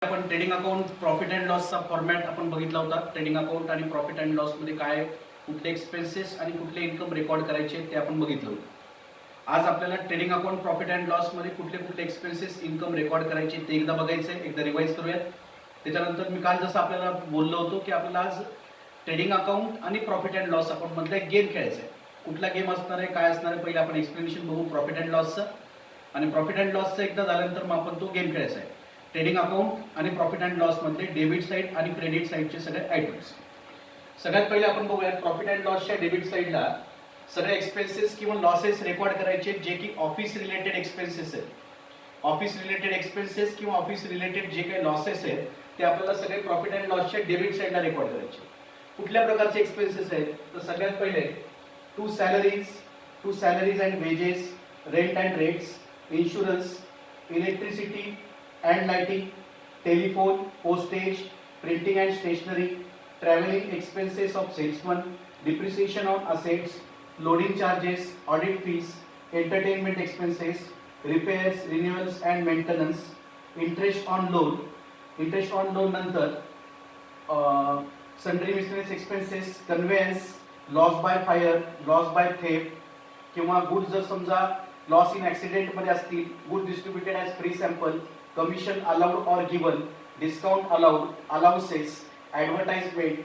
आपण trading account profit and लॉसचा format आपण बघितला होता. ट्रेडिंग अकाउंट आणि प्रॉफिट अँड लॉसमध्ये काय कुठले एक्सपेन्सेस आणि कुठले इन्कम रेकॉर्ड करायचे ते आपण बघितलं होतं. आज आपल्याला ट्रेडिंग अकाउंट प्रॉफिट अँड लॉसमध्ये कुठले कुठले एक्सपेन्सेस इन्कम रेकॉर्ड करायचे ते एकदा बघायचं आहे, एकदा रिवाईज करूयात. त्याच्यानंतर मी काल जसं आपल्याला बोललो होतो की आपल्याला आज ट्रेडिंग अकाउंट आणि प्रॉफिट अँड लॉस अकाउंटमधला एक गेम खेळायचा आहे. कुठला गेम असणार आहे, काय असणार आहे, पहिले आपण एक्सप्लेनेशन बघू प्रॉफिट अँड लॉसचं, आणि प्रॉफिट अँड लॉसचं एकदा झाल्यानंतर मग आपण तो गेम खेळायचा आहे. ट्रेडिंग अकाउंट आणि प्रॉफिट अँड लॉस मधले डेबिट साईड आणि क्रेडिट साईडचे सगळे आयटम्स. सगळ्यात पहिले आपण बघूया प्रॉफिट अँड लॉसच्या डेबिट साईडला सगळे एक्सपेन्सेस किंवा लॉसेस रेकॉर्ड करायचे जे की ऑफिस रिलेटेड एक्सपेन्सेस आहेत. ऑफिस रिलेटेड एक्सपेन्सेस किंवा ऑफिस रिलेटेड जे काही लॉसेस आहेत ते आपल्याला सगळे प्रॉफिट अँड लॉसच्या डेबिट साईडला रेकॉर्ड करायचे. कुठल्या प्रकारचे एक्सपेन्सेस आहेत तर सगळ्यात पहिले to salaries and wages, rent and rates, insurance, electricity and lighting, telephone, postage, printing and stationery, traveling expenses of salesman, depreciation on assets, loading charges, audit fees, entertainment expenses, repairs, renewals and maintenance, interest on loan नंतर sundry miscellaneous expenses, conveyance, loss by fire, loss by theft किंवा goods जर समजा loss in accident मध्ये असतील, goods distributed as free sample, commission allowed or given, discount allowed, allowances, advertisement,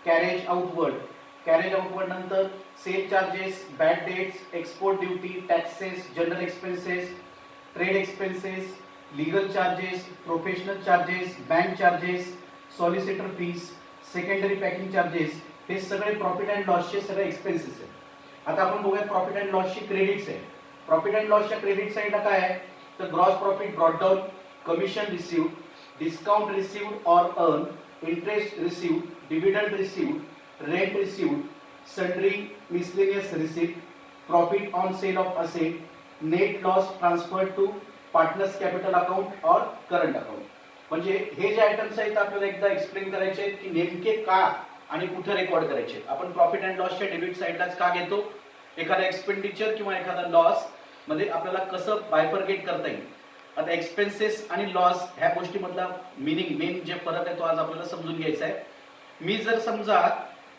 carriage outward नंतर sale charges, bad debts, export duty, taxes, general expenses, trade expenses, legal charges, professional charges, bank charges, solicitor fees, secondary packing charges, हे सगळे profit and लॉसचे सगळे expenses आहेत. आता आपण बघूया profit and लॉसची credits आहे. Profit and लॉसच्या क्रेडिट साईडला काय आहे तर gross profit brought down, commission received, discount received or earned, interest received, dividend received, rent received, sundry miscellaneous receipt, profit on sale of asset, net loss transferred to partners capital account or current account. म्हणजे हे जे items आहेत आपल्याला एकदा explain करायचे आहेत की नेमके का आणि कुठे रेकॉर्ड करायचे. आपण प्रॉफिट अँड लॉसच्या डेबिट साईडलाच का घेतो, एखादा एक्सपेंडिचर किंवा एखादा लॉस मध्ये आपल्याला कसं बायफर्गेट करता येईल. आता एक्सपेन्सेस आणि लॉस ह्या गोष्टीमधला मेन जे फरक आहे तो आज आपल्याला समजून घ्यायचा आहे. मी जर समजा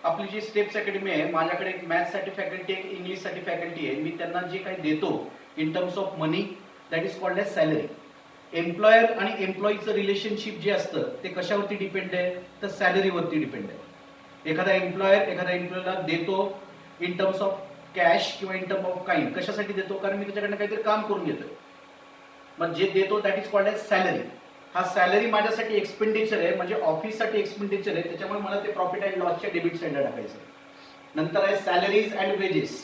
आपली जी स्टेप्स अकॅडमी आहे, माझ्याकडे एक मॅथ्ससाठी फॅकल्टी आहे, इंग्लिशसाठी फॅकल्टी आहे, मी त्यांना जे काही देतो in terms of money that is called as salary. Employer आणि एम्प्लॉईचं रिलेशनशिप जे असतं ते कशावरती डिपेंड आहे तर सॅलरीवरती डिपेंड आहे. एखादा एम्प्लॉयरला देतो इन टर्म्स ऑफ कॅश किंवा इन टर्म ऑफ काइंड. कशासाठी देतो कारण मी त्याच्याकडनं काहीतरी काम करून घेतोय, मग जे देतो that is called as salary. हा सॅलरी माझ्यासाठी एक्सपेंडिचर आहे, म्हणजे ऑफिससाठी एक्सपेंडिचर आहे, त्याच्यामुळे मला ते प्रॉफिट अँड लॉसच्या डेबिट साईडला टाकायचं. नंतर आहे सॅलरीज अँड वेजेस.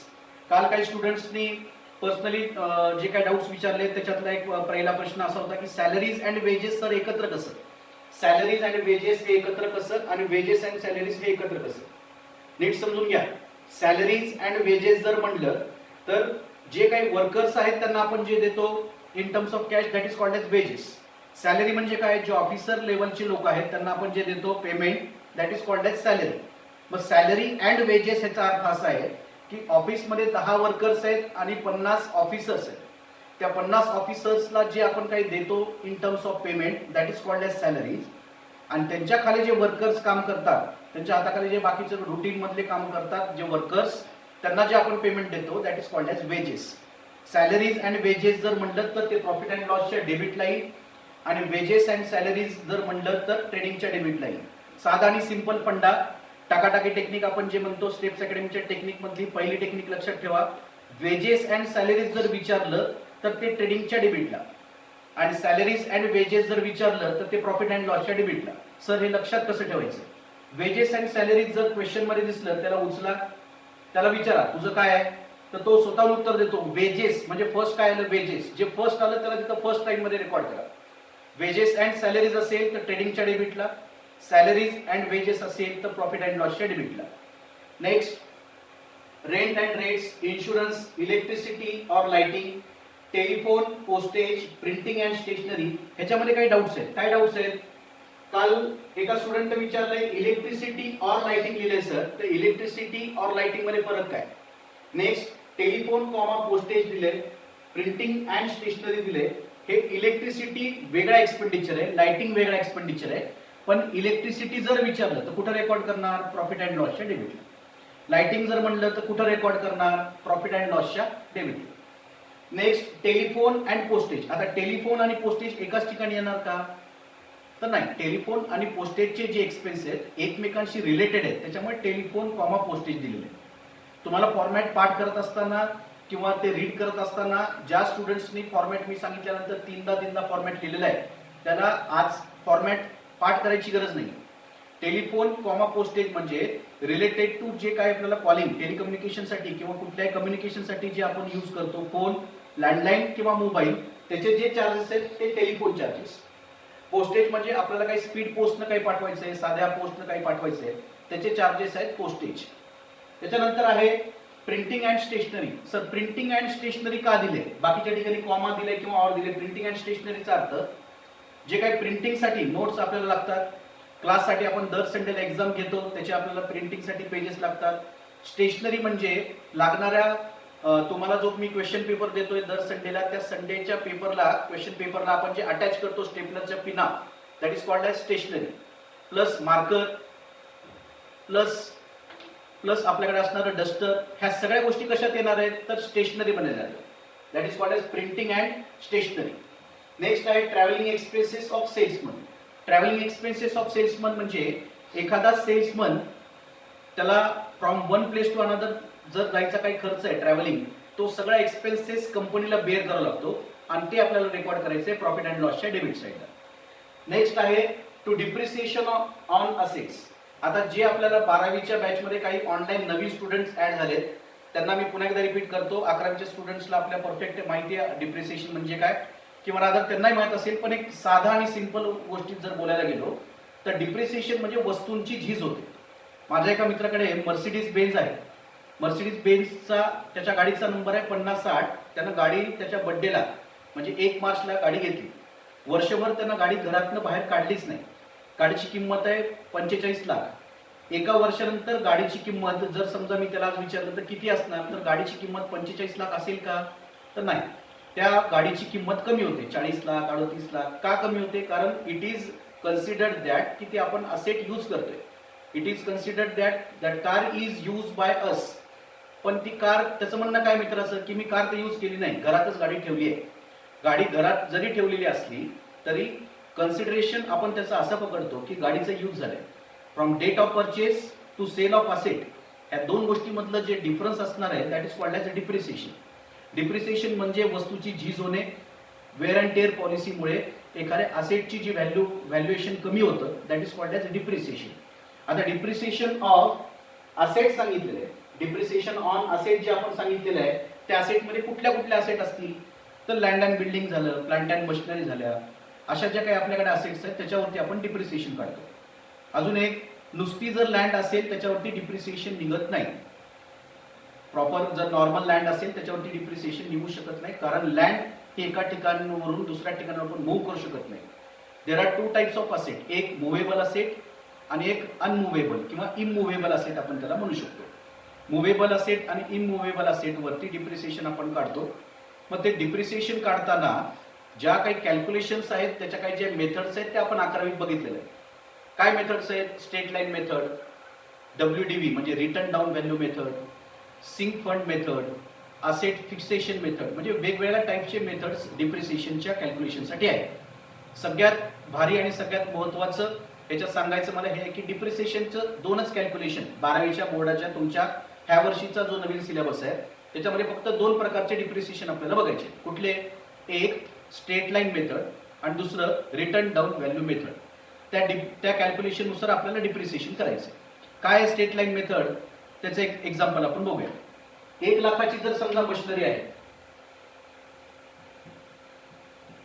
काल काही स्टुडंट्सनी पर्सनली जे काही डाऊट्स विचारले त्याच्यातला एक पहिला प्रश्न असा होता की सॅलरीज अँड वेजेस सर एकत्र कसं, सॅलरीज अँड वेजेस हे एकत्र कसं आणि वेजेस अँड सॅलरीज हे एकत्र कसं. नीट समजून घ्या. सॅलरीज अँड वेजेस जर म्हणलं तर जे काही वर्कर्स आहेत त्यांना आपण जे देतो in terms of cash that is called as wages. Salary म्हणजे काय, जे ऑफिसर लेवलचे लोक आहेत त्यांना आपण जे देतो payment that is called as salary. मग सॅलरी अँड वेजेस ह्याचा अर्थ असा आहे की ऑफिसमध्ये 10 वर्कर्स आहेत आणि 50 ऑफिसर्स आहेत. त्या 50 ऑफिसर्सला जे आपण काही देतो in terms of payment that is called as salaries, आणि त्यांच्या खाली जे वर्कर्स काम करतात, त्यांच्या हाताखाली जे बाकीचे रुटीन मधले काम करतात जे वर्कर्स, त्यांना जे आपण पेमेंट देतो that is called as wages. Salaries and wages जर म्हणलं तर ते प्रॉफिट अँड लॉसच्या डेबिटला येईल, आणि वेजेस अँड सॅलरीज जर म्हणलं तर ट्रेडिंगच्या डेबिटला येईल. साधा आणि सिंपल फंडा, टाकाटाकी टेक्निक आपण जे म्हणतो स्टेप्स अकॅडमीच्या टेक्निक मधली पहिली टेक्निक लक्षात ठेवा. वेजेस अँड सॅलरीज जर विचारलं तर ते ट्रेडिंगच्या डेबिटला, आणि सॅलरीज अँड वेजेस जर विचारलं तर ते प्रॉफिट अँड लॉसच्या डेबिटला. सर हे लक्षात कसं ठेवायचं. वेजेस अँड सॅलरीज जर क्वेश्चन मध्ये दिसलं त्याला उचला, त्याला विचारा तुझं काय आहे, तर तो स्वतःहून उत्तर देतो वेजेस. म्हणजे फर्स्ट काय आलं वेजेस, जे फर्स्ट आलं त्याला तिथं फर्स्ट टाइम मध्ये रेकॉर्ड करा. वेजेस अँड सॅलरीज असेल तर ट्रेडिंगच्या डेबिटला, सॅलरीज अँड वेजेस असेल तर प्रॉफिट अँड लॉसच्या डेबिटला. Next rent and rates, insurance, electricity or lighting, telephone, postage, printing and stationery. ह्याच्यामध्ये काही डाऊट्स आहेत. काय डाऊट्स आहेत, काल एका स्टुडंटने विचारलंय इलेक्ट्रिसिटी ऑर लाइटिंग लिहिले सर, तर इलेक्ट्रिसिटी ऑर लाइटिंग मध्ये फरक काय. नेक्स्ट टेलिफोन कॉमा पोस्टेज दिले, प्रिंटिंग अँड स्टेशनरी दिले, हे इलेक्ट्रिसिटी वेगळा एक्सपेंडिचर आहे, लाइटिंग वेगळा एक्सपेंडिचर आहे. पण इलेक्ट्रिसिटी जर विचारलं तर कुठं रेकॉर्ड करणार? प्रॉफिट अँड लॉसच्या डेबिटला. लाइटिंग जर म्हणलं तर कुठं रेकॉर्ड करणार? प्रॉफिट अँड लॉसच्या डेबिटला. Next telephone and postage. आता टेलिफोन आणि पोस्टेज एकाच ठिकाणी येणार का? तर नाही. टेलिफोन आणि पोस्टेजचे जे एक्सपेन्स आहेत एकमेकांशी रिलेटेड आहेत, त्याच्यामुळे टेलिफोन कॉमा पोस्टेज दिलेले आहे. तुम्हाला फॉर्मॅट पाठ करत असताना किंवा ते रीड करत असताना ज्या स्टुडंट्सनी फॉर्मॅट मी सांगितल्यानंतर तीनदा फॉर्मॅट लिहिलेला आहे त्याला आज फॉर्मॅट पाठ करायची गरज नाही. टेलिफोन कॉमा पोस्टेज म्हणजे रिलेटेड टू जे काय आपल्याला कॉलिंग टेलिकम्युनिकेशनसाठी किंवा कुठल्याही कम्युनिकेशनसाठी जे आपण यूज करतो फोन, लँडलाईन किंवा मोबाईल, त्याचे जे चार्जेस आहेत ते टेलिफोन चार्जेस. पोस्टेज म्हणजे आपल्याला काही स्पीड पोस्टनं काही पाठवायचं आहे, साध्या पोस्टनं काही पाठवायचं आहे, त्याचे चार्जेस आहेत पोस्टेज. त्याच्यानंतर आहे printing and stationery. Sir printing and stationery का दिले? बाकीच्या ठिकाणी कॉमा दिले किंवा ऑर दिले. प्रिंटिंग अँड स्टेशनरीचा अर्थ जे काही प्रिंटिंगसाठी नोट्स आपल्याला लागतात, क्लाससाठी आपण दर संडेला एक्झाम घेतो त्याचे आपल्याला प्रिंटिंगसाठी पेजेस लागतात. स्टेशनरी म्हणजे लागणाऱ्या तुम्हाला जो मी क्वेश्चन पेपर देतोय दर संडेला, त्या संडेच्या पेपरला क्वेश्चन पेपरला आपण जे अटॅच करतो स्टेपलरच्या पिना, that is called as stationery. Plus marker plus आपल्याकडे असणारं डस्टर, ह्या सगळ्या गोष्टी कशात येणार आहेत? तर स्टेशनरी मध्ये जातात. That is called as printing and stationery. Next आहे travelling expenses of salesman. Travelling expenses of salesman म्हणजे एखादा सेल्समन त्याला from one place to another जर जायचा काही खर्च आहे ट्रॅव्हलिंग, तो सगळा एक्सपेन्सेस कंपनीला बेअर करावा लागतो आणि ते आपल्याला रेकॉर्ड करायचे प्रॉफिट अँड लॉसच्या डेबिट साईडला. नेक्स्ट आहे टू डिप्रिसिएशन ऑन असेट्स. आता जे आपल्याला 12वीच्या बॅचमध्ये काही ऑनलाईन नवीन स्टुडंट्स ऍड झालेत त्यांना मी पुन्हा एकदा रिपीट करतो. 11वीच्या स्टुडंट्सला आपल्या परफेक्ट माहिती आहे डिप्रिसिएशन म्हणजे काय, किंवा रादर त्यांनाही माहित असेल, पण एक साधा आणि सिंपल गोष्टीत जर बोलायला गेलो तर डिप्रिसिएशन म्हणजे वस्तूंची झीज होते. माझ्या एका मित्राकडे मर्सिडीज बेन्झ आहे. मर्सिडीज बेन्झचा त्याच्या गाडीचा नंबर आहे 5060. त्यानं गाडी त्याच्या बर्थडेला म्हणजे 1 मार्चला गाडी घेतली. वर्षभर त्यानं गाडी घरातनं बाहेर काढलीच नाही. गाडीची किंमत आहे 45 लाख. एका वर्षानंतर गाडीची किंमत जर समजा मी त्याला आज विचारलं तर किती असणार, तर गाडीची किंमत 45 लाख असेल का? तर नाही. त्या गाडीची किंमत कमी होते, 40 लाख 38 लाख. का कमी होते? कारण इट इज कन्सिडर्ड दॅट की ते आपण असेट यूज करतोय. It is considered that car is use by us. पण ती कार, त्याचं म्हणणं काय मित्राचं की मी कार तर यूज केली नाही, घरातच गाडी ठेवली आहे. गाडी घरात जरी ठेवलेली असली तरी कन्सिडरेशन आपण त्याचं असं पकडतो की गाडीचं यूज झालंय. From date of purchase to sale of asset, या दोन गोष्टीमधलं जे डिफरन्स असणार आहे that is called as a depreciation. Depreciation म्हणजे वस्तूची झीज होणे. वेअर अँड टेअर पॉलिसीमुळे एखाद्या असेटची जी व्हॅल्युएशन कमी होतं that is called as a depreciation. आता डिप्रिसिएशन ऑफ असेट सांगितलेलं आहे. डिप्रिसिएशन ऑन असेट जे आपण सांगितलेलं आहे त्या असेटमध्ये कुठल्या कुठल्या असेट असतील, तर लँड अँड बिल्डिंग झालं, प्लांट अँड मशिनरी झाल्या, अशा ज्या काही आपल्याकडे असेट्स आहेत त्याच्यावरती आपण डिप्रिसिएशन काढतो. अजून एक, नुसती जर लँड असेल त्याच्यावरती डिप्रिसिएशन निघत नाही. प्रॉपर जर नॉर्मल लँड असेल त्याच्यावरती डिप्रिसिएशन निघू शकत नाही, कारण लँड हे एका ठिकाणावरून दुसऱ्या ठिकाणावर आपण मूव्ह करू शकत नाही. There are 2 types of asset, एक मुव्हेबल असेट आणि एक अनमुव्हेबल किंवा इममुव्हेबल असेट आपण त्याला म्हणू शकतो. मुव्हेबल असेट आणि इममुव्हेबल असेट वरती डिप्रिसिएशन आपण काढतो. मग ते डिप्रिसिएशन काढताना ज्या काही कॅल्क्युलेशन्स आहेत त्याच्या काही जे मेथड्स आहेत ते आपण 11वीत बघितलेलं आहे. काय मेथड्स आहेत? स्ट्रेट लाईन मेथड, WDV म्हणजे written down value method, sink fund method, asset fixation method, म्हणजे वेगवेगळ्या टाईपचे मेथड्स डिप्रिसिएशनच्या कॅल्क्युलेशनसाठी आहेत. सगळ्यात भारी आणि सगळ्यात महत्त्वाचं याच्यात सांगायचं मला हे आहे की डिप्रिसिएशनचं 2च कॅल्क्युलेशन 12वीच्या बोर्डाच्या तुमच्या ह्या वर्षीचा जो नवीन सिलेबस आहे त्याच्यामध्ये फक्त 2 प्रकारचे डिप्रिसिएशन आपल्याला बघायचे. कुठले? एक स्ट्रेट लाईन मेथड आणि दुसरं रिटर्न डाऊन व्हॅल्यू मेथड. त्या कॅल्क्युलेशननुसार आपल्याला डिप्रिसिएशन करायचं. काय आहे स्ट्रेट लाईन मेथड? त्याचं एक एक्झाम्पल आपण बघूया. 1 लाखाची जर समजा मशिनरी आहे,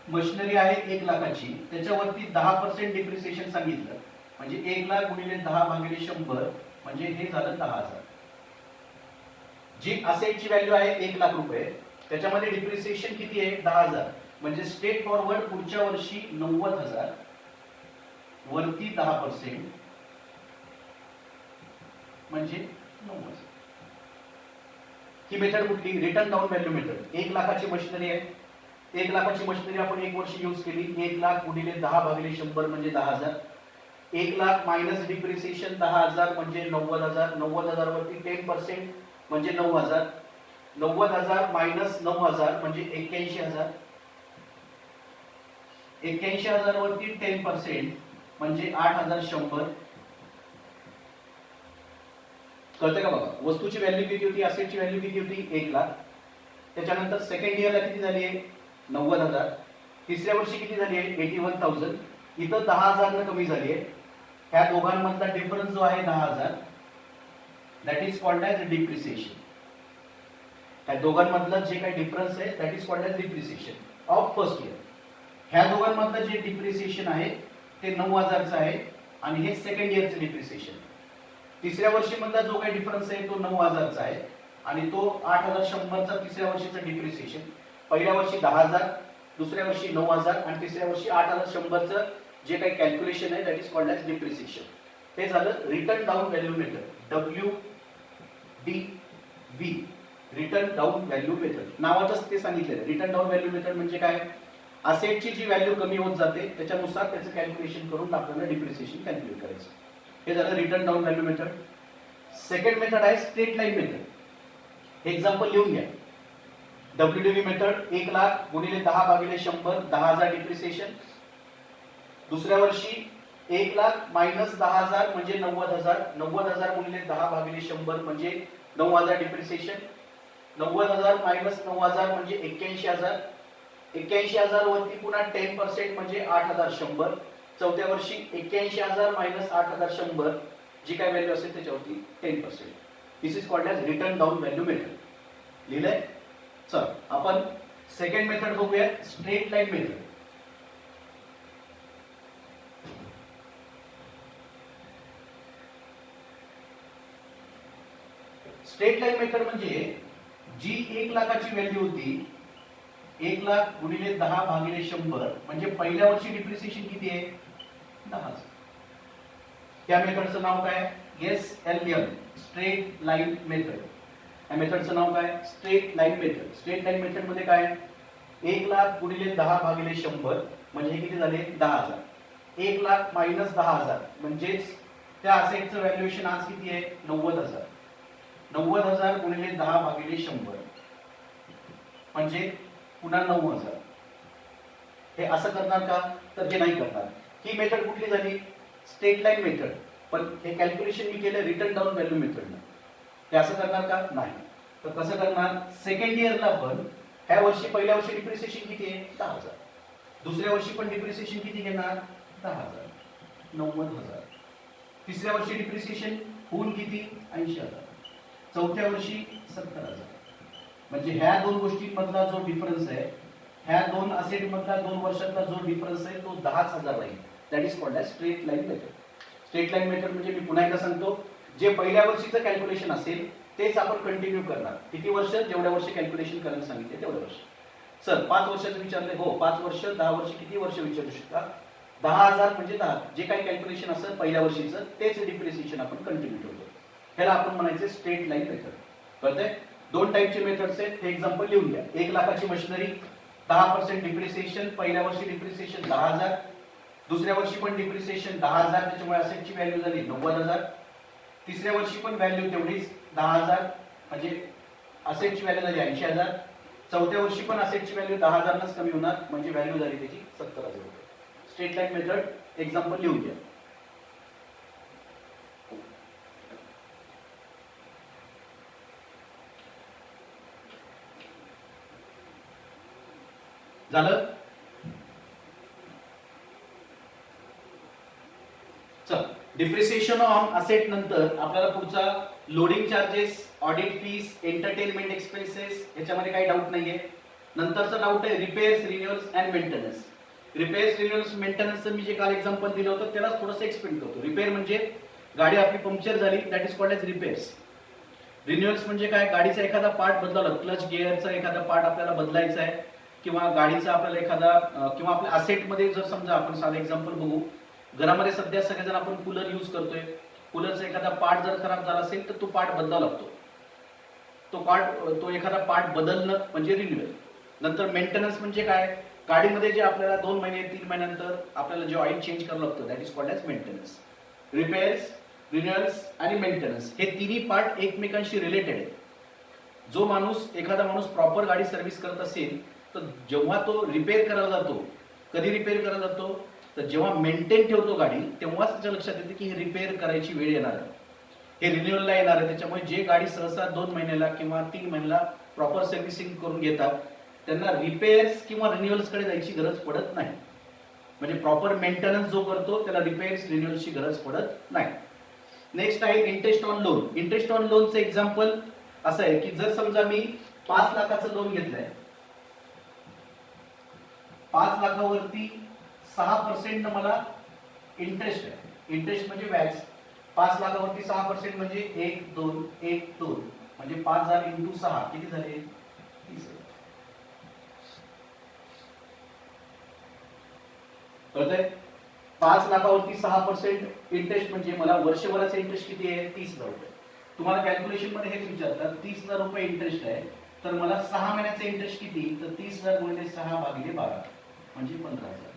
मशिनरी आहे 1 लाखाची, त्याच्यावरती 10% डिप्रिसिएशन सांगितलं म्हणजे 1 लाख गुणिले 10 भागिले 100 म्हणजे हे झालं 10,000. जी असेटची व्हॅल्यू आहे 1 लाख रुपये, त्याच्यामध्ये डिप्रिसिएशन किती आहे? 10,000. म्हणजे स्ट्रेट फॉरवर्ड पुढच्या वर्षी 90,000 वरती 10% म्हणजे 90,000. ही मेथड कुठली? Return down value method. 1 लाखाची मशिनरी आहे, 1 लाखाची मशिनरी आपण 1 वर्ष यूज केली, 1 लाख गुणिले 10 भागिले 100 म्हणजे 10,000. 1 लाख मायनस डिप्रिसिएशन 10,000 म्हणजे 90,000. 90,000 वरती 10% म्हणजे 9,000. 90,000 मायनस 9,000 म्हणजे 81,000. 81,000 वरती 10% म्हणजे 8,100. कळतंय का बघा? वस्तूची व्हॅल्यू किती होती, असेटची व्हॅल्यू किती होती, 1 लाख. त्याच्यानंतर सेकंड इयरला किती झाली आहे, 90,000. तिसऱ्या वर्षी किती झाली आहे, 81,000. इथं 10,000 न कमी झाली आहे. ह्या दोघांमधला डिफरन्स जो आहे 10,000, that is called as depreciation. ह्या दोघांमधलं जे काही डिफरन्स आहे that is called as depreciation of first year. ह्या दोघांमधलं जे डिप्रिसिएशन आहे ते 9,000चं आहे आणि हे सेकंड इयरचं डिप्रिसिएशन. तिसऱ्या वर्षी मधला जो काही डिफरन्स आहे तो 9,000चा आहे आणि तो 8,100चा तिसऱ्या वर्षीचा डिप्रिसिएशन. पहिल्या वर्षी 10,000, दुसऱ्या वर्षी 9,000 आणि तिसऱ्या वर्षी 8,100चं जे काही कॅल्क्युलेशन आहे that is called as depreciation. हे झालं return down value method, WDV, return down value method. नावातच ते सांगितलेलं. रिटर्न डाऊन व्हॅल्यू मेथड म्हणजे काय, असेटची जी व्हॅल्यू कमी होत जाते त्याच्यानुसार त्याचं कॅल्क्युलेशन करून आपल्याला डिप्रिसिएशन कॅल्क्युलेट करायचं. हे झालं return down value method. Second method आहे स्ट्रेट लाईन मेथड. एक्झाम्पल लिहून घ्या. WDV मेथड 1 लाख गुणिले 10 भागिले 100, 10,000 डिप्रिसिएशन. दुसऱ्या वर्षी 1 लाख मायनस 10,000 म्हणजे 90,000. 90,000 गुणिले 10 भागिले 100 म्हणजे 9,000 डिप्रिसिएशन. 90,000 मायनस 9,000 म्हणजे 81,000. 81,000 वरती पुन्हा 10% म्हणजे 8,100. चौथ्या वर्षी 81,000 मायनस 8,100 जी काय व्हॅल्यू असेल त्याच्यावरती 10%. This is called as written down value method. लिहिलंय? चल आपण सेकंड मेथड बघूया, straight line method. Straight line method म्हणजे जी 1 लाखाची व्हॅल्यू होती, 1 लाख गुणिले 10 भागिले 100 म्हणजे पहिल्या वर्षी डिप्रिसिएशन किती आहे, 10. त्या मेथडचं नाव काय, SLM, स्ट्रेट लाईन मेथड. या मेथडचं नाव काय, straight line method. Straight line method मध्ये काय, 1 लाख गुणिले 10 भागिले 100 म्हणजे हे किती झाले, 10,000. 1 लाख मायनस 10,000 म्हणजेच त्या असेटचं व्हॅल्युएशन आज किती आहे, 90,000. 90,000 गुणिले 10 भागिले 100 म्हणजे पुन्हा 9,000. हे असं करणार का, तर हे नाही करणार. ही मेथड कुठली झाली, स्ट्रेट लाईन मेथड. पण हे कॅल्क्युलेशन मी केलं रिटर्न डाऊन व्हॅल्यू मेथडनं. हे असं करणार का, नाही. तर कसं करणार, सेकंड इयरला पण ह्या वर्षी पहिल्या वर्षी डिप्रिसिएशन किती आहे, 10,000. दुसऱ्या वर्षी पण डिप्रिसिएशन किती घेणार, 10,000, 90,000. तिसऱ्या वर्षी डिप्रिसिएशन होऊन किती, 80,000. चौथ्या वर्षी 70,000. म्हणजे ह्या दोन गोष्टींमधला जो डिफरन्स आहे, ह्या दोन असेट मधला 2 वर्षातला जो डिफरन्स आहे तो 10,000 राहील. That is called as straight line method. Straight line method म्हणजे मी पुन्हा एकदा सांगतो, जे पहिल्या वर्षीचं कॅल्क्युलेशन असेल तेच आपण कंटिन्यू करणार. किती वर्ष, जेवढ्या वर्ष कॅल्क्युलेशन करायला सांगितले तेवढ्या वर्ष. सर 5 वर्षाचं विचारले, हो 5 वर्ष, 10 वर्ष, किती वर्ष विचारू शकता. 10,000 म्हणजे 10, जे काही कॅल्क्युलेशन असेल पहिल्या वर्षीचं तेच डिप्रिसिएशन आपण कंटिन्यू ठेवतो. ह्याला आपण म्हणायचे स्ट्रेट लाईन मेथड. कळतंय? 2 टाईपचे मेथड्स आहेत. हे एक्झाम्पल लिहून घ्या. 1 लाखाची मशिनरी, 10% डिप्रिसिएशन. पहिल्या वर्षी डिप्रिसिएशन 10,000, दुसऱ्या वर्षी पण डिप्रिसिएशन 10,000, त्याच्यामुळे असेटची व्हॅल्यू झाली 90,000. तिसऱ्या वर्षी पण व्हॅल्यू तेवढीच 10,000 म्हणजे असेटची व्हॅल्यू झाली 80,000. चौथ्या वर्षी पण असेटची व्हॅल्यू 10,000नच कमी होणार म्हणजे व्हॅल्यू झाली त्याची 70,000 रुपये. स्ट्रेट लाईन मेथड एक्झाम्पल लिहून घ्या. झालं? चल, डिप्रिसिएशन ऑन असेट नंतर आपल्याला पुढचा loading charges, audit fees, entertainment expenses, याच्यामध्ये काही डाऊट नाहीये. नंतरचा डाऊट आहे रिपेअर्स, रिन्युअल्स अँड मेंटेनन्स. रिपेअर्स, रिन्युअल्स, मेंटेनन्सचं मी जे काल एक्झाम्पल दिलं होतं त्याला थोडंसं एक्सप्लेन करतो. रिपेअर म्हणजे गाडी आपली पंक्चर झाली, that is called as repairs. Renewals म्हणजे काय, गाडीचा एखादा पार्ट बदलला, क्लच गिअरचा एखादा पार्ट आपल्याला बदलायचा आहे किंवा गाडीचा आपल्याला एखादा किंवा आपल्या असेटमध्ये जर समजा आपण साधं एक्झाम्पल बघू, घरामध्ये सध्या सगळेजण आपण कूलर यूज करतोय. कूलरचा एखादा पार्ट जर खराब झाला असेल तर तो पार्ट बदलावा लागतो. तो एखादा पार्ट बदलणं म्हणजे रिन्युअल. नंतर मेंटेनन्स म्हणजे काय, गाडीमध्ये जे आपल्याला 2 महिने 3 महिन्यानंतर आपल्याला जे ऑइल चेंज करावं लागतं that is called as maintenance. Repairs, renewals आणि मेंटेनन्स हे तिन्ही पार्ट एकमेकांशी रिलेटेड आहेत. जो माणूस एखादा माणूस प्रॉपर गाडी सर्व्हिस करत असेल तर जेव्हा तो रिपेअर करायला जातो, कधी रिपेअर करायला जातो तर जेव्हा मेंटेन ठेवतो गाडी तेव्हाच त्याच्या लक्षात येते की हे रिपेअर करायची वेळ येणार आहे, हे रिन्युअलला येणार आहे. त्याच्यामुळे जे गाडी सहसा 2 महिन्याला किंवा 3 महिन्याला प्रॉपर सर्व्हिसिंग करून घेतात त्यांना रिपेअर्स किंवा रिन्युअल्सकडे जायची गरज पडत नाही. म्हणजे प्रॉपर मेंटेनन्स जो करतो त्याला रिपेअर्स रिन्युअल्सची गरज पडत नाही. नेक्स्ट आहे interest on loan. Interest on लोनचं एक्झाम्पल असं आहे की जर समजा मी 5 लाखाचं लोन घेतलंय, 5 लाखावरती 6% मला इंटरेस्ट आहे. इंटरेस्ट म्हणजे व्याज. 5 लाखावरती 6% म्हणजे 1 2 1 2 म्हणजे 5000 इंटू 6 किती झाले 30,000. कळतंय? 5 लाखावरती 6% इंटरेस्ट म्हणजे मला वर्षभराचा इंटरेस्ट किती आहे 30,000 रुपये. तुम्हाला कॅल्क्युलेशन मध्ये हेच विचारतात 30,000 रुपये इंटरेस्ट आहे तर मला 6 महिन्याचा इंटरेस्ट किती, तर 30,000 गुणिले 6 भागिले 12 म्हणजे 15,000.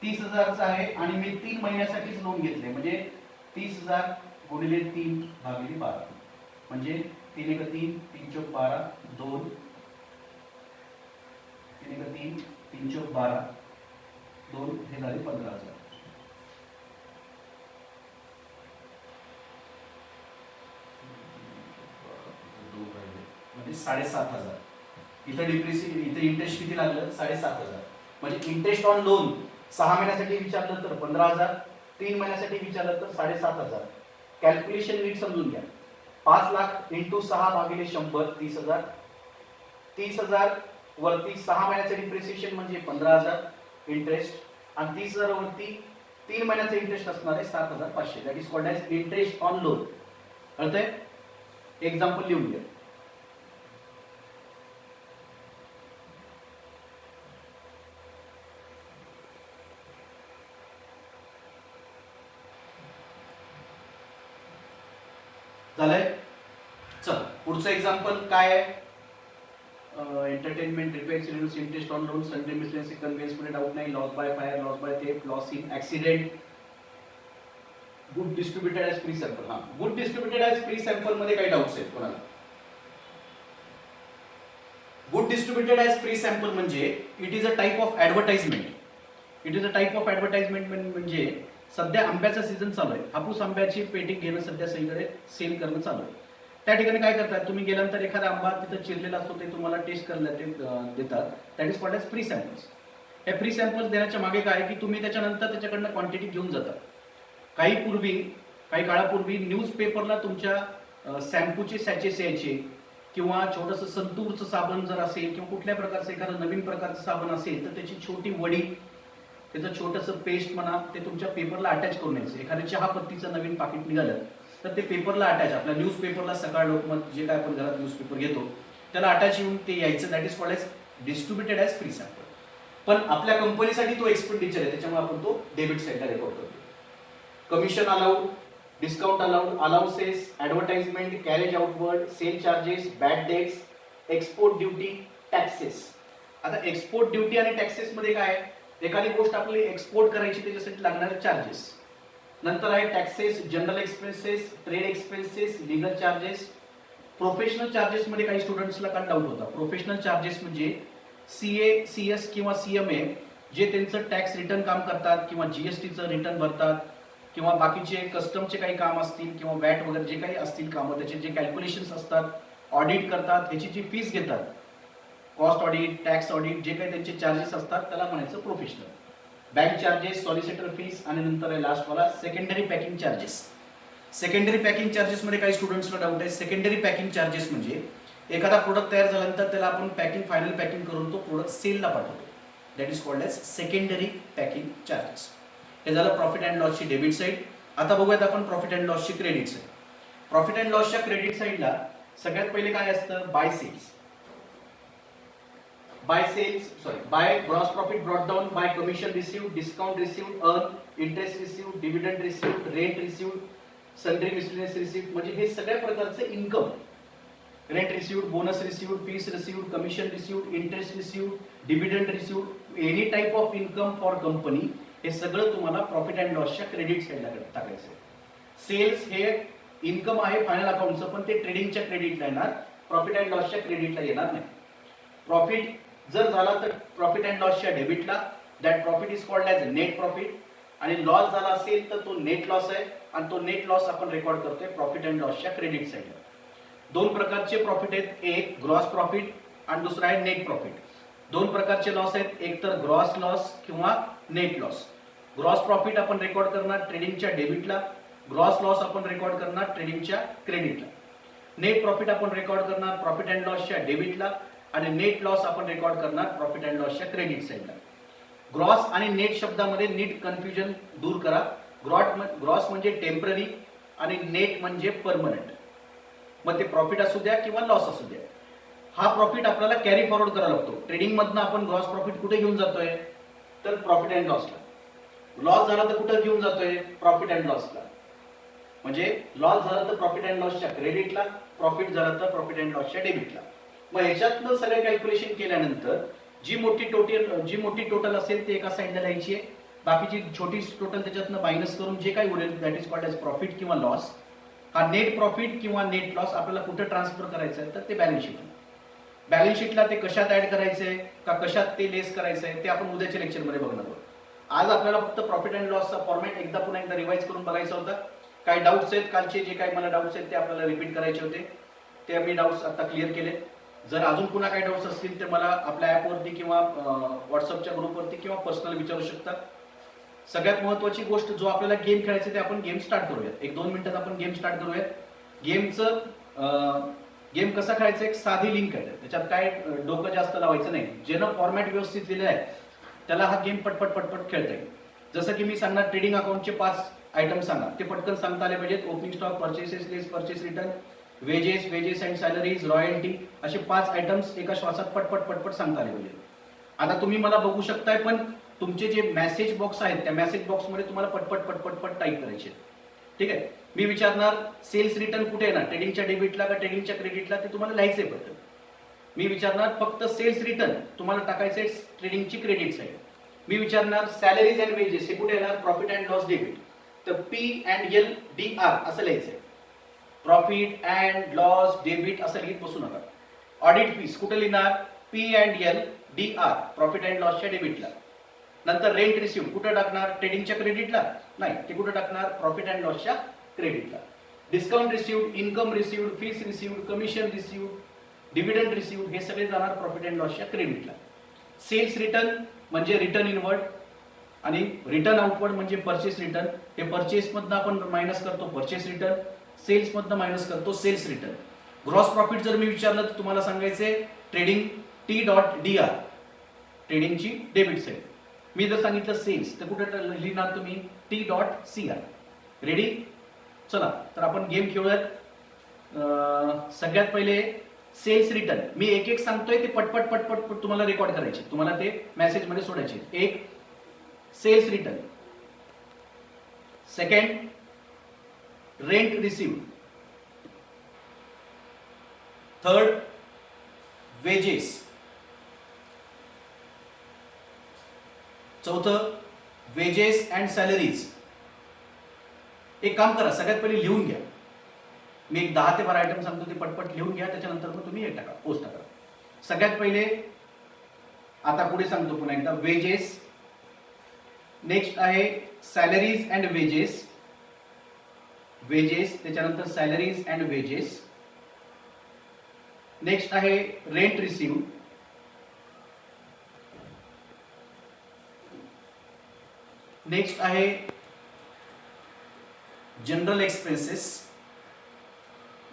30,000चा आहे आणि मी 3 महिन्यासाठीच लोन घेतले म्हणजे 30,000 गुणिले 3 भागिले 12 म्हणजे 3 एक 3 3 चौक 12 2 3 एक 3 3 चौक 12 2 हे झाले 15,000. म्हणजे 7,500. इथं इथे इंटरेस्ट किती लागलं 7,500. म्हणजे इंटरेस्ट ऑन लोन 6 महिन्यासाठी विचारलं तर 15,000, 3 महिन्यासाठी विचारलं तर 7,500. कॅल्क्युलेशन नीट समजून घ्या. 5 लाख इंटू 6 भागिले 100 30,000. 30,000 वरती 6 महिन्याचं डिप्रिसिएशन म्हणजे 15,000 इंटरेस्ट आणि 30,000 वरती 3 महिन्याचं इंटरेस्ट असणार आहे 7,500. That is called as interest on loan. कळतंय? एक्झाम्पल लिहून घ्या. झालंय? चल पुढचं एक्झाम्पल काय आहे? Entertainment, repairs, renewals, interest on loan, sundry miscellaneous, conveyance मध्ये डाऊट नाही, loss by fire, loss by theft, loss in accident, good distributed as free sample. हा, good distributed as free sample मध्ये काही डाऊट्स आहेत कोणाला? Good distributed as free sample म्हणजे it is a type of advertisement. It is a type of advertisement म्हणजे सध्या आंब्याचा season चालू आहे, हापूस आंब्याची पेटी घेणं सध्या सगळीकडे सेल करणं चालू आहे. त्या ठिकाणी काय करतात तुम्ही गेल्यानंतर एखादा आंबा तिथं चिरलेला असतो ते तुम्हाला टेस्ट करायला देतात. That is called as free samples. हे फ्री सॅम्पल्स देण्याच्या मागे काय की तुम्ही त्याच्यानंतर त्याच्याकडनं क्वांटिटी घेऊन जाता. काही काळापूर्वी न्यूजपेपरला तुमच्या शॅम्पूचे सॅचेस यायचे किंवा छोटंसं संतूरचं साबण जर असेल किंवा कुठल्या प्रकारचं एखादं नवीन प्रकारचं साबण असेल तर त्याची छोटी वडी, त्याचं छोटंसं पेस्ट म्हणा ते तुमच्या पेपरला अटॅच करून यायचं. एखाद्या चहापत्तीचं नवीन पाकिट निघालं तर ते पेपरला अटॅच, आपल्या न्यूजपेपरला सकाळ लोकमत जे काय आपण घरात न्यूजपेपर घेतो त्याला अटॅच येऊन ते यायचं. That is called as distributed as free sample. पण आपल्या कंपनीसाठी तो एक्सपेंडिचर आहे त्याच्यामुळे आपण तो डेबिट साईडला रेकॉर्ड करतो. Commission allowed, discount allowed, allowances, advertisement, carriage outward, sale charges, bad debts, export duty, taxes. आता एक्सपोर्ट ड्युटी आणि टॅक्सेस मध्ये काय आहे? एखादी गोष्ट आपल्याला एक्सपोर्ट करायची त्याच्यासाठी लागणारे चार्जेस. नंतर आहे taxes, general expenses, trade expenses, legal charges. Professional charges मध्ये काही स्टुडंट्सला काय डाऊट होता. प्रोफेशनल चार्जेस म्हणजे CA, CS किंवा CMA जे त्यांचं टॅक्स रिटर्न काम करतात किंवा GSTचं रिटर्न भरतात किंवा बाकीचे कस्टमचे काही काम असतील किंवा वॅट वगैरे जे काही असतील कामं त्याचे जे कॅल्क्युलेशन्स असतात, ऑडिट करतात, ह्याची जी फीस घेतात, कॉस्ट ऑडिट, टॅक्स ऑडिट, जे काही त्यांचे चार्जेस असतात त्याला म्हणायचं professional. Bank charges, solicitor fees आणि नंतर आहे लास्ट वाला secondary packing charges. Secondary packing charges मध्ये काही स्टुडंट्सला डाऊट आहे. सेकंडरी पॅकिंग चार्जेस म्हणजे एखादा प्रोडक्ट तयार झाल्यानंतर त्याला आपण फायनल पॅकिंग करून तो प्रोडक्ट सेलला पाठवतो. That is called as secondary packing charges. हे झालं प्रॉफिट अँड लॉसची डेबिट साईड. आता बघूयात आपण प्रॉफिट अँड लॉसची क्रेडिट साईड. प्रॉफिट अँड लॉसच्या क्रेडिट साईडला सगळ्यात पहिले काय असतं? By sales. By gross profit brought down, by commission received, discount received, earn, interest received, dividend received, rent received, sundry miscellaneous received. म्हणजे हे सगळ्या प्रकारचे income rent received, bonus received, fees received, commission received, interest received, dividend received, any type of income for company, हे सगळं तुम्हाला profit and लॉसच्या credit साईडला टाकायचं आहे. सेल्स हे इन्कम आहे फायनल अकाउंटचं, पण ते ट्रेडिंगच्या क्रेडिटला येणार, प्रॉफिट अँड लॉसच्या क्रेडिटला येणार नाही. प्रॉफिट जर झाला तर प्रॉफिट अँड लॉसच्या डेबिटला, that profit is called as net profit. आणि लॉस झाला असेल तर तो नेट लॉस आहे, आणि तो नेट लॉस आपण रेकॉर्ड करतोय प्रॉफिट अँड लॉसच्या क्रेडिट साईडला. दोन प्रकारचे प्रॉफिट आहेत, एक ग्रॉस प्रॉफिट आणि दुसरा आहे नेट प्रॉफिट. दोन प्रकारचे लॉस आहेत, एक तर ग्रॉस लॉस किंवा नेट लॉस. ग्रॉस प्रॉफिट आपण रेकॉर्ड करणार ट्रेडिंगच्या डेबिटला, ग्रॉस लॉस आपण रेकॉर्ड करणार ट्रेडिंगच्या क्रेडिटला. नेट प्रॉफिट आपण रेकॉर्ड करणार प्रॉफिट अँड लॉसच्या डेबिटला, आणि नेट लॉस आपण रेकॉर्ड करणार प्रॉफिट अँड लॉसच्या क्रेडिट साईडला. ग्रॉस आणि नेट शब्दामध्ये नीट कन्फ्युजन दूर करा. ग्रॉस म्हणजे टेम्पररी आणि नेट म्हणजे परमनंट. मग ते प्रॉफिट असू द्या किंवा लॉस असू द्या, हा प्रॉफिट आपल्याला कॅरी फॉरवर्ड करावा लागतो. ट्रेडिंग मधनं आपण ग्रॉस प्रॉफिट कुठे घेऊन जातोय, तर प्रॉफिट अँड लॉसला. लॉस झाला तर कुठे घेऊन जातोय, प्रॉफिट अँड लॉसला. म्हणजे लॉस झाला तर प्रॉफिट अँड लॉसच्या क्रेडिटला, प्रॉफिट झाला तर प्रॉफिट अँड लॉसच्या डेबिटला. मग ह्याच्यातलं सगळं कॅल्क्युलेशन केल्यानंतर जी मोठी टोटल असेल ते एका साईडला लिहायची आहे, बाकीची छोटी टोटल त्याच्यातनं मायनस करून जे काही उरेल that is called as profit किंवा लॉस. हा नेट प्रॉफिट किंवा नेट लॉस आपल्याला कुठे ट्रान्सफर करायचं आहे, तर ते बॅलन्स शीट. बॅलन्स शीटला ते कशात ऍड करायचंय का कशात ते लेस करायचंय ते आपण उद्याच्या लेक्चरमध्ये बघणार आहोत. आज आपल्याला फक्त प्रॉफिट अँड लॉसचा फॉर्मॅट पुन्हा एकदा रिवाइज करून बघायचा होता. काही डाऊट्स आहेत, कालचे जे काही मला डाऊट्स आहेत ते आपल्याला रिपीट करायचे होते, ते मी डाऊट्स आता क्लिअर केले. जर अजून पुन्हा काही डाऊट्स असतील तर मला आपल्या ॲपवरती किंवा व्हॉट्सअपच्या ग्रुपवरती किंवा पर्सनल विचारू शकता. सगळ्यात महत्त्वाची गोष्ट, जो आपल्याला गेम खेळायचं ते आपण गेम स्टार्ट करूयात. 1-2 मिनिटात आपण गेम स्टार्ट करूयात. गेम कसा खेळायचा, एक साधी लिंक आहे, त्याच्यात काय डोकं जास्त लावायचं नाही. ज्यानं फॉर्मॅट व्यवस्थित दिलेला आहे त्याला हा गेम पटपट पटपट खेळता येईल. जसं की मी सांगणार, ट्रेडिंग अकाउंटचे 5 आयटम सांगा, ते पटकन सांगता आले पाहिजेत. Opening stock, purchases list, purchase return, wedges and salaries, royalty, असे 5 आयटम्स एका श्वासात पटपट पटपट सांगता आले पाहिजे. आता तुम्ही मला बघू शकताय, पण तुमचे जे मेसेज बॉक्स आहेत त्या मेसेज बॉक्समध्ये तुम्हाला पटपट पटपट पट टाईप करायचे. ठीक आहे. मी विचारणार सेल्स रिटर्न कुठे येणार, ट्रेडिंगच्या डेबिटला का ट्रेडिंगच्या क्रेडिटला, ते तुम्हाला लिहायचंय पटकन. मी विचारणार फक्त सेल्स रिटर्न, तुम्हाला टाकायचंय ट्रेडिंगची क्रेडिट साईड. मी विचारणार सॅलरीज अँड वेजेस, हे कुठे येणार, प्रॉफिट अँड लॉस डेबिट, तर P&L असं लिहायचंय. प्रॉफिट अँड लॉस डेबिट असं लिहित बसू नका. ऑडिट फीस कुठे लिहिणार, P&L, प्रॉफिट अँड लॉसच्या डेबिटला. नंतर रेंट रिसिव्ह कुठे टाकणार, ट्रेडिंगच्या क्रेडिटला नाही, ते कुठे टाकणार, प्रॉफिट अँड लॉसच्या क्रेडिटला. Discount received, income received, fees received, commission received, dividend received, हे सगळे जाणार प्रॉफिट अँड लॉसच्या क्रेडिटला. सेल्स रिटर्न म्हणजे रिटर्न इनवर्ड, आणि रिटर्न आउटवर्ड म्हणजे परचेस रिटर्न. हे परचेस मधनं आपण मायनस करतो परचेस रिटर्न, सेल्स मधनं मायनस करतो सेल्स रिटर्न. ग्रॉस प्रॉफिट जर मी विचारलं तर तुम्हाला सांगायचे ट्रेडिंग T.DR, ट्रेडिंगची डेबिट साईड. मी जर सांगितलं सेल्स तर कुठे लिहिणार तुम्ही, T.CR. रेडी, चला तर आपण गेम खेळूयात. सगळ्यात पहिले सेल्स रिटर्न मी एक एक सांगतोय, ते पटपट पटपट तुम्हाला रेकॉर्ड करायचे, तुम्हाला ते मेसेज मध्ये सोडायचे. एक sales return, second rent received, third wages, चौथं वेजेस अँड सॅलरीज. एक काम करा, सगळ्यात पहिले लिहून घ्या. मी एक 10 ते 12 आयटम सांगतो, ते पटपट लिहून घ्या, त्याच्यानंतर मग तुम्ही हे टाका, पोस्ट टाका. सगळ्यात पहिले आता पुढे सांगतो पुन्हा एकदा, वेजेस. नेक्स्ट आहे सॅलरीज अँड वेजेस, त्याच्यानंतर सॅलरीज अँड वेजेस. नेक्स्ट आहे रेंट रिसिव्ड, नेक्स्ट आहे जनरल एक्सपेन्सेस,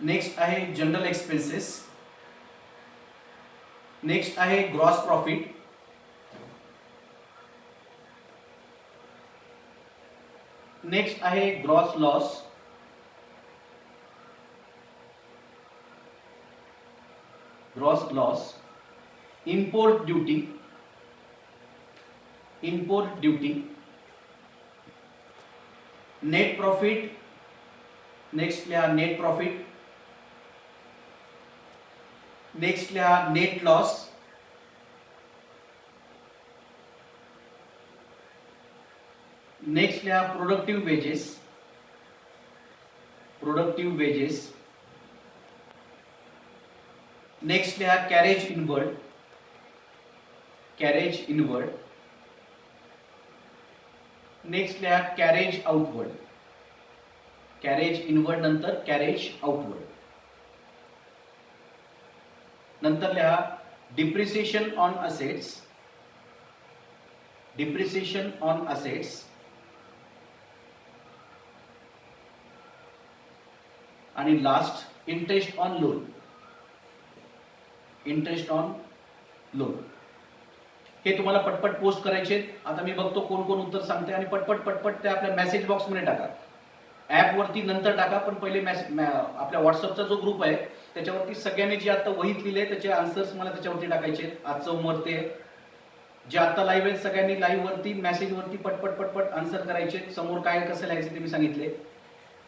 नेक्स्ट आहे जनरल एक्सपेन्सेस, नेक्स्ट आहे ग्रॉस प्रॉफिट, नेक्स्ट आहे gross loss, import duty, net profit, next लिहा नेट प्रॉफिट, नेक्स्ट लिहा net loss. Next लिहा productive wages. Productive wages. Next लिहा carriage inward. Carriage inward. Next लिहा carriage outward. Carriage inward नंतर carriage outward. नंतर लिहा depreciation on assets. Depreciation on assets. आणि last interest on loan. Interest on loan. हे तुम्हाला पटपट पोस्ट करायचे. आता मी बघतो कोण कोण उत्तर सांगते आणि पटपट ते आपल्या मेसेज बॉक्स मध्ये टाका. ऍप वरती नंतर टाका, पण पहिले आपल्या व्हॉट्सअपचा जो ग्रुप आहे त्याच्यावरती सगळ्यांनी जे आता वहीत लिहिले त्याचे आन्सर्स मला त्याच्यावरती टाकायचे. आजचं होमवर्क ते जे आता लाईव्ह आहेत सगळ्यांनी लाईव्ह वरती मेसेज वरती पटपट आन्सर करायचे. समोर काय कसं लिहायचं ते मी सांगितले.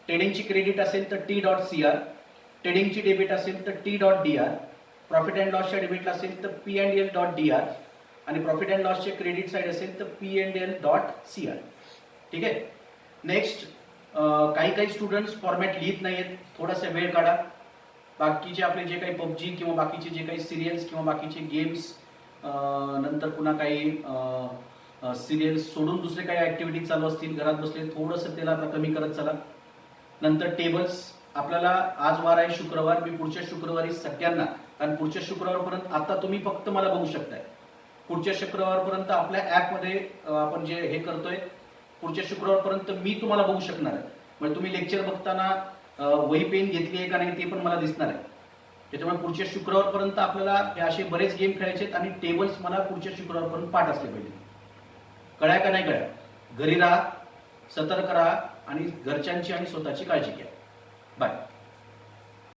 ट्रेडिंगची क्रेडिट असेल तर T.CR, ट्रेडिंगची डेबिट असेल तर T.DR, प्रॉफिट अँड लॉसच्या डेबिटला असेल तर P&L.DR आणि प्रॉफिट अँड लॉसचे क्रेडिट साईड असेल तर P&L.CR. ठीक आहे. नेक्स्ट काही स्टुडंट्स फॉर्मॅट लिहित नाहीयेत, थोडासा वेळ काढा. बाकीचे आपले जे काही पबजी किंवा बाकीचे जे काही सिरियल्स किंवा बाकीचे गेम्स नंतर पुन्हा काही सिरियल्स सोडून दुसरे काही ऍक्टिव्हिटी चालू असतील घरात बसले थोडंसं त्याला आता कमी करत चला. नंतर टेबल्स आपल्याला आज वार आहे शुक्रवार. मी पुढच्या शुक्रवारी सगळ्यांना, कारण पुढच्या शुक्रवारपर्यंत आता तुम्ही फक्त मला बघू शकताय. पुढच्या शुक्रवारपर्यंत आपल्या ॲपमध्ये आपण जे हे करतोय पुढच्या शुक्रवारपर्यंत मी तुम्हाला बघू शकणार आहे. म्हणजे तुम्ही लेक्चर बघताना वही पेन घेतली आहे का नाही ते पण मला दिसणार आहे. त्याच्यामुळे पुढच्या शुक्रवारपर्यंत आपल्याला हे असे बरेच गेम खेळायचे आणि टेबल्स मला पुढच्या शुक्रवारपर्यंत पाठ असले पाहिजे. कळ्या का नाही कळ्या? घरी राहा, सतर्क राहा आणि घरच्यांची आणि स्वतःची काळजी घ्या.